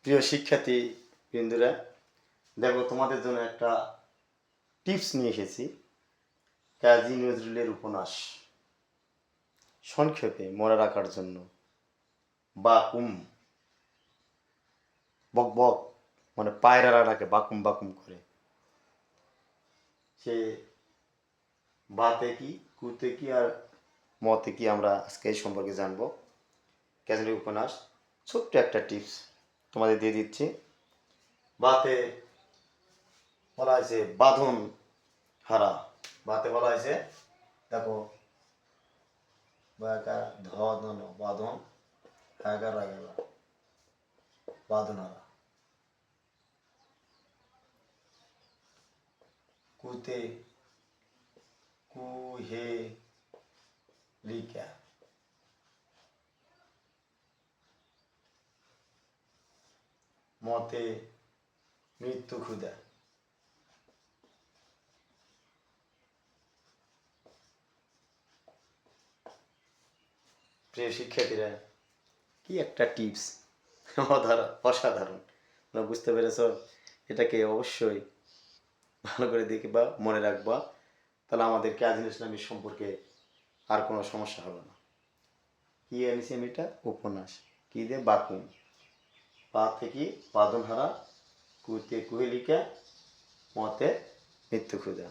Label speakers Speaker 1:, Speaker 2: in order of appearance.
Speaker 1: প্রিয় শিক্ষার্থী বৃন্দুরা, দেখো তোমাদের জন্য একটা টিপস নিয়ে এসেছি। কাজী নজরুলের উপন্যাস সংক্ষেপে মনে রাখার জন্য। বাকুম, বক বক, মানে পায়রারা ডাকে বাকুম বাকুম করে। সে বাতে কি, কুতে কি আর মতে কি, আমরা আজকে এই সম্পর্কে জানবো। কাজী নজরুলের উপন্যাস ছোট্ট একটা টিপস তোমাদের দিয়ে দিচ্ছি। বাতে বলা হয়েছে বাঁধন হারা। বাতে বলা হয়েছে, দেখো বাঁধন বাঁধন হারা। কুতে কুহে লিকা, মতে মৃত্যু ক্ষুধা। প্রিয় শিক্ষার্থীরা, কি একটা টিপস, অসাধারণ। তোমরা বুঝতে পেরেছ? এটাকে অবশ্যই ভালো করে দেখবা, মনে রাখবা, তাহলে আমাদের কাজী নজরুল ইসলামের সম্পর্কে আর কোনো সমস্যা হবে না। কি এনেছি আমি? এটা উপন্যাস। কি দিয়ে? বাকুম। পা থেকে বাঁধন হারা, কুতে কুহেলিকা, মতে মৃত্যু ক্ষুধা।